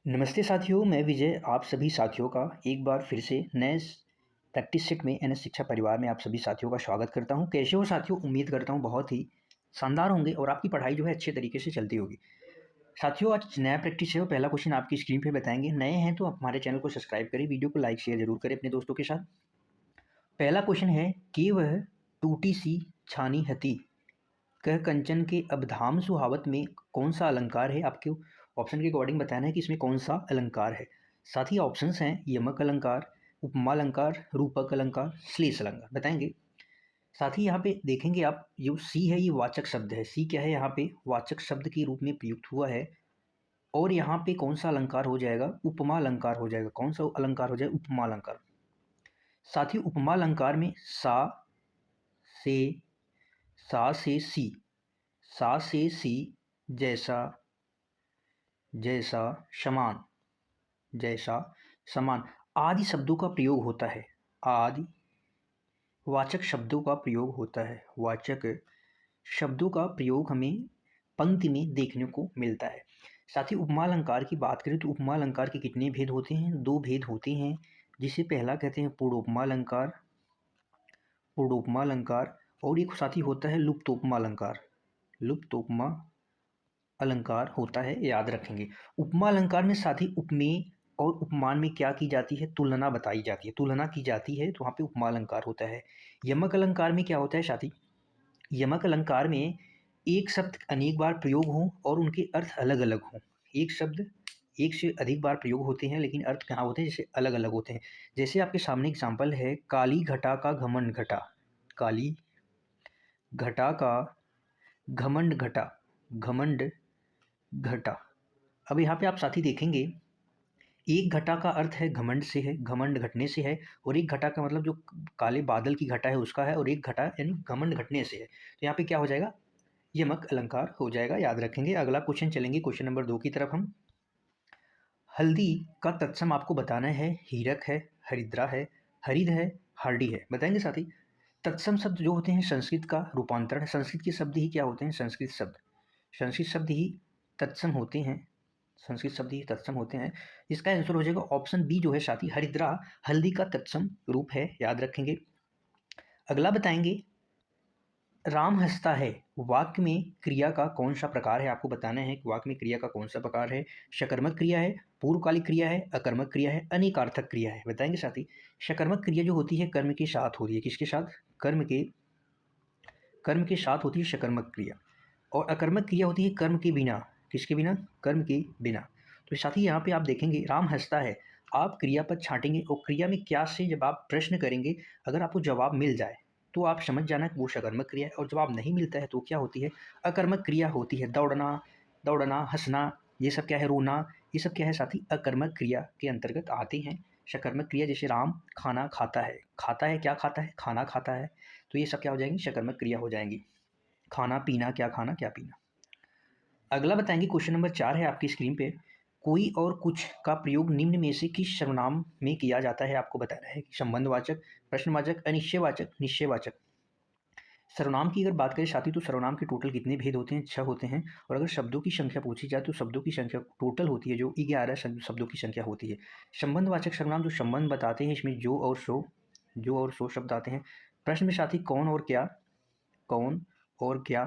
नमस्ते साथियों, मैं विजय आप सभी साथियों का एक बार फिर से नए प्रैक्टिस सेट में एनएस शिक्षा परिवार में आप सभी साथियों का स्वागत करता हूं। कैसे हो साथियों? उम्मीद करता हूं बहुत ही शानदार होंगे और आपकी पढ़ाई जो है अच्छे तरीके से चलती होगी। साथियों, आज नया प्रैक्टिस है और पहला क्वेश्चन आपकी स्क्रीन पे बताएंगे। नए हैं तो आप हमारे चैनल को सब्सक्राइब करें, वीडियो को लाइक शेयर जरूर करें अपने दोस्तों के साथ। पहला क्वेश्चन है कि वह टूटी सी छानी हती कह कंचन के अबधाम सुहावत में कौन सा अलंकार है? आपके ऑप्शन के अकॉर्डिंग बताना है कि इसमें कौन सा अलंकार है। साथ ही ऑप्शंस हैं यमक अलंकार, उपमा अलंकार, रूपक अलंकार, श्लेष अलंकार। बताएंगे। साथ ही यहाँ पे देखेंगे आप, जो सी है ये वाचक शब्द है। सी क्या है? यहाँ पे वाचक शब्द के रूप में प्रयुक्त हुआ है। और यहाँ पे कौन सा अलंकार हो जाएगा? उपमा अलंकार हो जाएगा। कौन सा अलंकार हो जाएगा? उपमा अलंकार। साथ ही उपमा अलंकार में से सा से सी, सा से सी, जैसा, जैसा, समान, जैसा, समान आदि शब्दों का प्रयोग होता है। आदि वाचक शब्दों का प्रयोग होता है। वाचक शब्दों का प्रयोग हमें पंक्ति में देखने को मिलता है। साथ ही उपमा अलंकार की बात करें तो उपमा अलंकार के कितने भेद होते हैं? दो भेद होते हैं, जिसे पहला कहते हैं पूर्णोपमा अलंकार, पूर्णोपमा अलंकार, और एक साथ ही होता है लुप्तोपमा अलंकार। लुप्तोपमा अलंकार होता है, याद रखेंगे। उपमा अलंकार में साथ ही उपमेय और उपमान में क्या की जाती है? तुलना बताई जाती है, तुलना की जाती है, तो वहाँ पे उपमा अलंकार होता है। यमक अलंकार में क्या होता है साथी? यमक अलंकार में एक शब्द अनेक बार प्रयोग हों और उनके अर्थ अलग अलग हों। एक शब्द एक से अधिक बार प्रयोग होते हैं लेकिन अर्थ कहाँ होते हैं? जैसे अलग अलग होते हैं। जैसे आपके सामने एग्जाम्पल है, काली घटा का घमंड घटा। काली घटा का घमंड घटा, घमंड घटा। अब यहाँ पे आप साथी देखेंगे, एक घटा का अर्थ है घमंड से है, घमंड घटने से है, और एक घटा का मतलब जो काले बादल की घटा है उसका है, और एक घटा यानी घमंड घटने से है। तो यहाँ पे क्या हो जाएगा? यमक अलंकार हो जाएगा, याद रखेंगे। अगला क्वेश्चन चलेंगे, क्वेश्चन नंबर 2 की तरफ हम। हल्दी का तत्सम आपको बताना है। हीरक है, हरिद्रा है, हरिद है, हार्डी है। बताएंगे साथी। तत्सम शब्द जो होते हैं संस्कृत का रूपांतरण है। संस्कृत के शब्द ही क्या होते हैं? संस्कृत शब्द ही तत्सम होते हैं। संस्कृत शब्द ही तत्सम होते हैं। इसका आंसर हो जाएगा ऑप्शन बी जो है साथी, हरिद्रा हल्दी का तत्सम रूप है, याद रखेंगे। अगला बताएंगे, राम हंसता है वाक्य में क्रिया का कौन सा प्रकार है? आपको बताना है कि वाक्य में क्रिया का कौन सा प्रकार है। सकर्मक क्रिया है, पूर्वकालिक क्रिया है, अकर्मक क्रिया है, अनेकार्थक क्रिया है। बताएंगे साथी। सकर्मक क्रिया जो होती है कर्म के साथ होती है। किसके साथ? कर्म के साथ होती है सकर्मक क्रिया। और अकर्मक क्रिया होती है कर्म के बिना। किसके बिना? कर्म के बिना। तो साथ ही यहाँ पे आप देखेंगे, राम हंसता है, आप क्रिया पर छांटेंगे और क्रिया में क्या से जब आप प्रश्न करेंगे, अगर आपको जवाब मिल जाए तो आप समझ जाना कि वो सकर्मक क्रिया है, और जवाब नहीं मिलता है तो क्या होती है? अकर्मक क्रिया होती है। दौड़ना, हंसना, ये सब क्या है? रोना, ये सब क्या है साथी? अकर्मक क्रिया के अंतर्गत आते हैं। सकर्मक क्रिया जैसे राम खाना खाता है, खाता है क्या खाता है? खाना खाता है। तो ये सब क्या हो जाएंगी? सकर्मक क्रिया हो जाएंगी। खाना पीना, क्या खाना क्या पीना। अगला बताएंगे, क्वेश्चन नंबर 4 है आपकी स्क्रीन पे। कोई और कुछ का प्रयोग निम्न में से किस सर्वनाम में किया जाता है? आपको बताना है कि संबंधवाचक, प्रश्नवाचक, अनिश्चयवाचक, निश्चयवाचक। सर्वनाम की अगर बात करें साथी तो सर्वनाम के टोटल कितने भेद होते हैं? 6 होते हैं। और अगर शब्दों की संख्या पूछी जाए तो शब्दों की संख्या टोटल होती है जो 11 शब्दों की संख्या होती है। संबंधवाचक सर्वनाम जो संबंध बताते हैं, इसमें जो और सो शब्द आते हैं। प्रश्न में साथी कौन और क्या, कौन और क्या,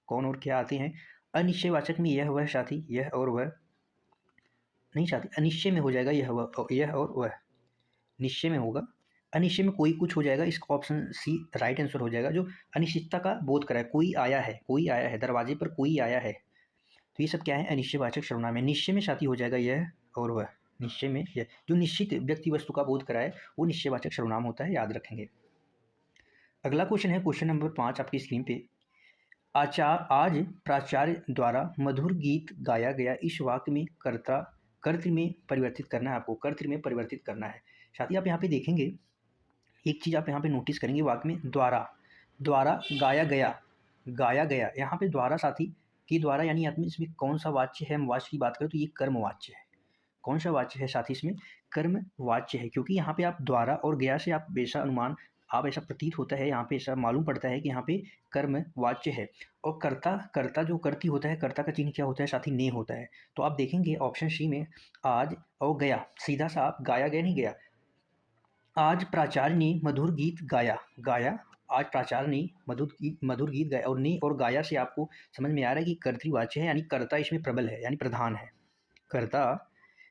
कौन और क्या आते हैं। अनिश्चयवाचक में यह वह साथी, यह और वह नहीं साथी, अनिश्चय में हो जाएगा यह और वह। निश्चय में होगा, अनिश्चय में कोई कुछ हो जाएगा। इसका ऑप्शन सी राइट आंसर हो जाएगा। जो अनिश्चितता का बोध कराए, कोई आया है, कोई आया है, दरवाजे पर कोई आया है, तो ये सब क्या है? अनिश्चयवाचक सर्वनाम है। निश्चय में साथी हो जाएगा यह और वह। निश्चय में यह जो निश्चित व्यक्ति वस्तु का बोध कराए वो निश्चयवाचक सर्वनाम होता है, याद रखेंगे। अगला क्वेश्चन है क्वेश्चन नंबर 5 आपकी स्क्रीन पे। आज प्राचार्य द्वारा मधुर गीत गाया गया, इस वाक्य में कर्तृ में परिवर्तित करना है। आपको कर्तृ में परिवर्तित करना है। साथ ही आप यहाँ पे देखेंगे, एक चीज़ आप यहाँ पे नोटिस करेंगे, वाक्य में द्वारा गाया गया, यहाँ पे द्वारा साथी के द्वारा यानी आदमी, इसमें कौन सा वाच्य है? हम वाच्य की बात करें तो ये कर्म वाच्य है। कौन सा वाच्य है साथी? इसमें कर्म वाच्य है, क्योंकि यहाँ पे आप द्वारा और गया से आप बेसा अनुमान आप ऐसा प्रतीत होता है, यहाँ पे ऐसा मालूम पड़ता है कि यहाँ पे कर्म वाच्य है। और कर्ता कर्ता जो कर्ती होता है, कर्ता का चिन्ह क्या होता है साथी? ने होता है। तो आप देखेंगे ऑप्शन सी में आज और गया, सीधा सा आप गाया गया नहीं गया। आज प्राचार्य ने मधुर गीत गाया, गाया। आज प्राचार्य ने मधुर गीत गाया, और ने और गाया से आपको समझ में आ रहा है कि कर्तृवाच्य है, यानी कर्ता इसमें प्रबल है, यानी प्रधान है। कर्ता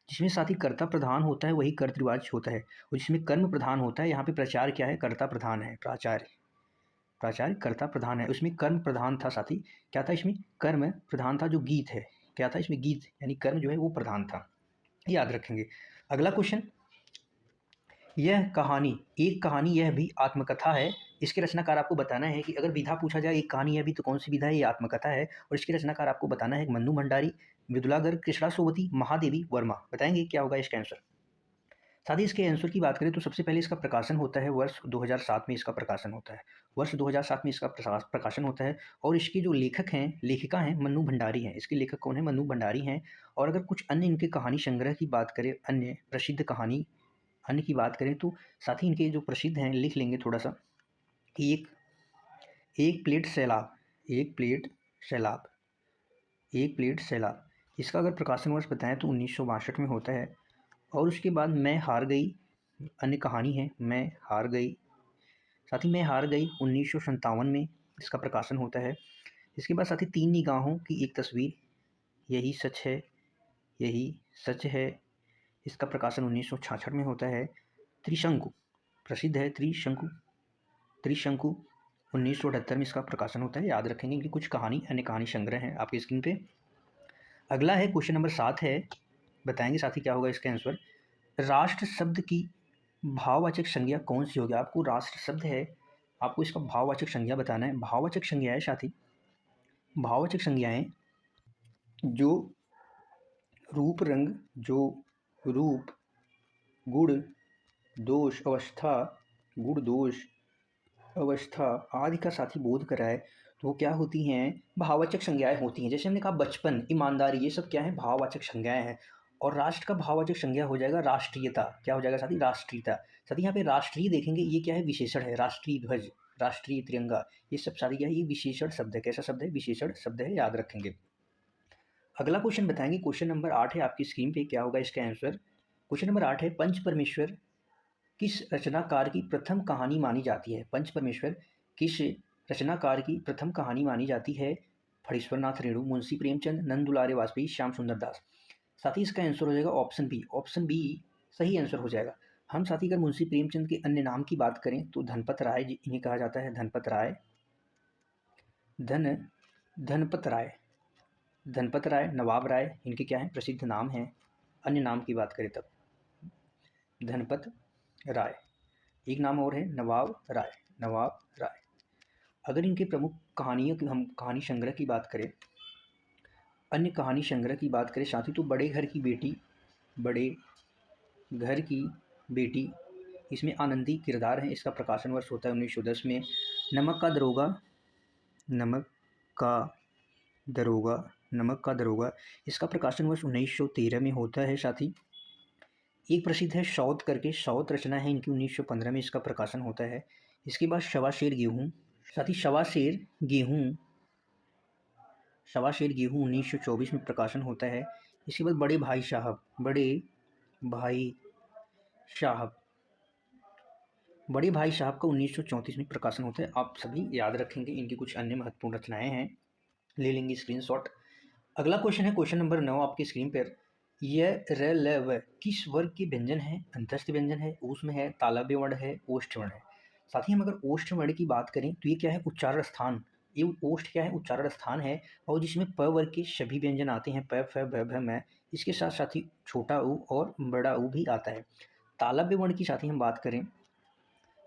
जिसमें साथ ही कर्ता प्रधान होता है वही कर्तृवाच्य होता है, और जिसमें कर्म प्रधान होता है, यहाँ पे प्राचार्य क्या है? कर्ता प्रधान है। प्राचार्य प्राचार्य कर्ता प्रधान है, उसमें कर्म प्रधान था साथी। क्या था इसमें? कर्म प्रधान था। जो गीत है, क्या था इसमें? गीत, यानी कर्म जो है वो प्रधान था। याद रखेंगे। अगला क्वेश्चन, यह कहानी, एक कहानी यह भी आत्मकथा है। इसके रचनाकार आपको बताना है कि अगर विधा पूछा जाए एक कहानी यह भी, तो कौन सी विधा है? ये आत्मकथा है। और इसके रचनाकार आपको बताना है मन्नू भंडारी, मृदुला गर्ग, कृष्णा सोबती, महादेवी वर्मा। बताएंगे क्या होगा इसका आंसर। साथ ही इसके आंसर की बात करें तो सबसे पहले इसका प्रकाशन होता है वर्ष 2007 में। इसका प्रकाशन होता है वर्ष 2007 में, इसका प्रकाशन होता है। और इसके जो लेखक हैं, लेखिका हैं, मन्नू भंडारी हैं। इसके लेखक कौन है? मन्नू भंडारी हैं। और अगर कुछ अन्य इनके कहानी संग्रह की बात करें, अन्य प्रसिद्ध कहानी अन्य की बात करें, तो साथ ही इनके जो प्रसिद्ध हैं लिख लेंगे थोड़ा सा। एक एक प्लेट सैलाब, एक प्लेट सैलाब, एक प्लेट सैलाब। इसका अगर प्रकाशन वर्ष बताएं तो 1962 में होता है। और उसके बाद मैं हार गई, अन्य कहानी है मैं हार गई। साथ ही मैं हार गई 1957 में इसका प्रकाशन होता है। इसके बाद साथ ही तीन निगाहों की एक तस्वीर, यही सच है, यही सच है। इसका प्रकाशन 1966 में होता है। त्रिशंकु प्रसिद्ध है, त्रिशंकु, त्रिशंकु 1978 में इसका प्रकाशन होता है। याद रखेंगे कि कुछ कहानी, अन्य कहानी संग्रह हैं आपकी स्क्रीन पे। अगला है क्वेश्चन नंबर 7 है, बताएंगे साथी क्या होगा इसका आंसर। राष्ट्र शब्द की भाववाचक संज्ञा कौन सी होगी? आपको राष्ट्र शब्द है, आपको इसका भाववाचक संज्ञा बताना है। भाववाचक संज्ञाएं साथी, भाववाचक संज्ञाएं जो रूप रंग, जो रूप, गुण, दोष, अवस्था, गुण दोष, अवस्था आदि का साथी बोध कराए, तो वो क्या होती हैं? भाववाचक संज्ञाएं होती हैं। जैसे हमने कहा बचपन, ईमानदारी, ये सब क्या है? भाववाचक संज्ञाएं हैं। और राष्ट्र का भाववाचक संज्ञा हो जाएगा राष्ट्रीयता। क्या हो जाएगा साथी? राष्ट्रीयता। साथी यहाँ पे राष्ट्रीय देखेंगे, ये क्या है? विशेषण है। राष्ट्रीय ध्वज, राष्ट्रीय तिरंगा, ये सब सारी क्या है? ये विशेषण शब्द है। कैसा शब्द है? विशेषण शब्द है। याद रखेंगे। अगला क्वेश्चन बताएंगे, क्वेश्चन नंबर 8 है आपकी स्क्रीन पे। क्या होगा इसका आंसर? क्वेश्चन नंबर 8 है, पंच परमेश्वर किस रचनाकार की प्रथम कहानी मानी जाती है? पंच परमेश्वर किस रचनाकार की प्रथम कहानी मानी जाती है? फणीश्वर नाथ रेणु, मुंशी प्रेमचंद, नंद दुलारे वाजपेयी, श्याम सुंदर दास। साथी इसका आंसर हो जाएगा ऑप्शन बी। ऑप्शन बी सही आंसर हो जाएगा। हम साथी अगर मुंशी प्रेमचंद के अन्य नाम की बात करें तो धनपत राय, इन्हें कहा जाता है धनपत राय, धनपत राय, धनपत राय, नवाब राय, इनके क्या हैं? प्रसिद्ध नाम हैं। अन्य नाम की बात करें तब धनपत राय, एक नाम और है नवाब राय, नवाब राय। अगर इनके प्रमुख कहानियों की हम कहानी संग्रह की बात करें, अन्य कहानी संग्रह की बात करें साथी, तो बड़े घर की बेटी, बड़े घर की बेटी, इसमें आनंदी किरदार है। इसका प्रकाशन वर्ष होता है 1910 में। नमक का दरोगा, नमक का दरोगा, नमक का दरोगा, इसका प्रकाशन वर्ष 1913 में होता है साथी। एक प्रसिद्ध है शौत करके, शौत रचना है इनकी, 1915 में इसका प्रकाशन होता है। इसके बाद शवाशेर गेहूँ, साथ ही शवाशेर गेहूँ, शवाशेर गेहूँ 1924 में प्रकाशन होता है। इसके बाद बड़े भाई साहब, बड़े भाई साहब, बड़े भाई साहब का 1934 में प्रकाशन होता है। आप सभी याद रखेंगे। इनकी कुछ अन्य महत्वपूर्ण रचनाएं हैं, ले लेंगे स्क्रीनशॉट। अगला क्वेश्चन है क्वेश्चन नंबर 9 आपकी स्क्रीन पर। यह र ल व किस वर्ग के व्यंजन है? अंतस्थ व्यंजन है, ऊष्म है, तालव्य वर्ण है, ओष्ठ वर्ण है। साथ ही हम अगर ओष्ठ वर्ण की बात करें तो ये क्या है? उच्चारण स्थान। ये ओष्ठ क्या है? उच्चारण स्थान है। और जिसमें प वर्ग के सभी व्यंजन आते हैं, प, फ, भ, भ, म। इसके साथ साथ ही छोटा ऊ और बड़ा ऊ भी आता है। तालव्य वर्ण की साथ ही हम बात करें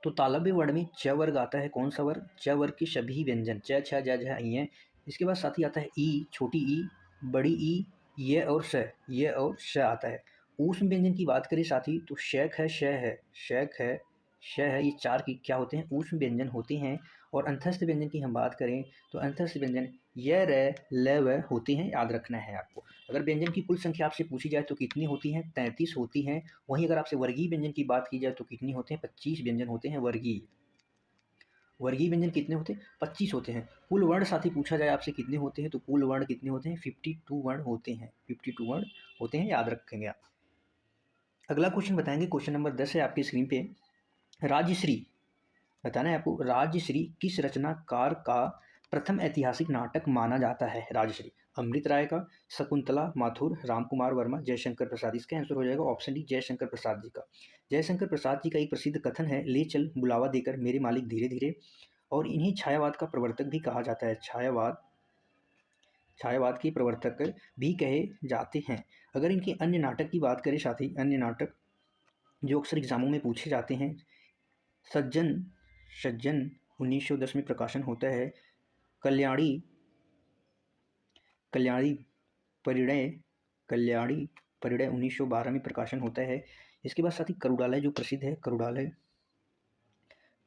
तो तालव्य वर्ण में च वर्ग आता है। कौन सा वर्ग? च वर्ग के सभी व्यंजन, च, छ, ज, झ, ई हैं। इसके बाद साथ ही आता है ई, छोटी ई, बड़ी ई, ये और स, ये और श आता है। ऊष्म व्यंजन की बात करें साथ ही तो शेख है, श है, शेख है, श है, ये चार की क्या होते हैं? ऊष्म व्यंजन होते हैं। और अंतस्थ व्यंजन की हम बात करें तो अंतस्थ व्यंजन य, र, ल, व होते हैं। याद रखना है आपको। अगर व्यंजन की कुल संख्या आपसे पूछी जाए तो कितनी होती हैं? 33 होती हैं। वहीं अगर आपसे वर्गीय व्यंजन की बात की जाए तो कितनी होते हैं? 25 व्यंजन होते हैं वर्गीय। वर्गीय व्यंजन कितने होते हैं? 25 होते हैं। कुल वर्ण साथी पूछा जाए आपसे कितने होते हैं, तो कुल वर्ण कितने होते हैं? 52 वर्ण होते हैं। 52 वर्ण होते हैं, याद रखेंगे आप। अगला क्वेश्चन बताएंगे, क्वेश्चन नंबर 10 है आपकी स्क्रीन पे। राजश्री बताना है आपको, राजश्री किस रचनाकार का प्रथम ऐतिहासिक नाटक माना जाता है? राजश्री अमृत राय का, शकुंतला माथुर, रामकुमार वर्मा, जयशंकर प्रसाद। इसका आंसर हो जाएगा ऑप्शन डी, जयशंकर प्रसाद जी का। जयशंकर प्रसाद जी का एक प्रसिद्ध कथन है, ले चल बुलावा देकर मेरे मालिक धीरे धीरे, और इन्हीं छायावाद का प्रवर्तक भी कहा जाता है। छायावाद के प्रवर्तक भी कहे जाते हैं। अगर इनके अन्य नाटक की बात करें साथी, अन्य नाटक जो अक्सर एग्जामों में पूछे जाते हैं, सज्जन सज्जन 1910 में प्रकाशन होता है। कल्याणी कल्याणी परिणय कल्याणी परिणय 1912 में प्रकाशन होता है। इसके बाद साथी करुड़ालय जो प्रसिद्ध है,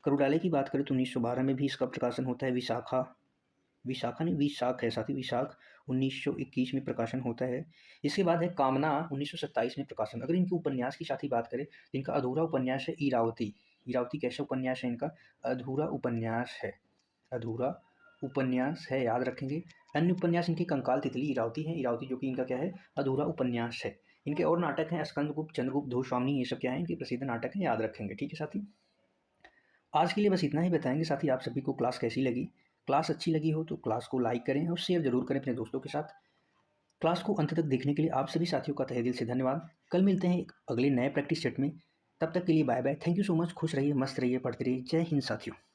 करुड़ालय की बात करें तो 1912 में भी इसका प्रकाशन होता है। विशाखा नहीं, विशाख है साथी, विशाख 1921 में प्रकाशन होता है। इसके बाद है कामना 1927 में प्रकाशन। अगर इनके उपन्यास की साथी बात करें तो इनका अधूरा उपन्यास है इरावती। इरावती कैसा उपन्यास है इनका? अधूरा उपन्यास है, अधूरा उपन्यास है, याद रखेंगे। अन्य उपन्यास इनके कंकाल तितली इरावती है, इरावती जो कि इनका क्या है? अधूरा उपन्यास है। इनके और नाटक हैं स्कंदगुप्त, चंद्रगुप्त, धूस्वामिनी, ये सब क्या है? इनके प्रसिद्ध नाटक हैं, याद रखेंगे। ठीक है साथी, आज के लिए बस इतना ही बताएंगे साथी। आप सभी को क्लास कैसी लगी? क्लास अच्छी लगी हो तो क्लास को लाइक करें और शेयर जरूर करें अपने दोस्तों के साथ। क्लास को अंत तक देखने के लिए आप सभी साथियों का तहे दिल से धन्यवाद। कल मिलते हैं एक अगले नए प्रैक्टिस सेट में। तब तक के लिए bye bye. Thank you so much. खुश रहिए, मस्त रहिए, पढ़ते रहिए। जय हिंद साथियों।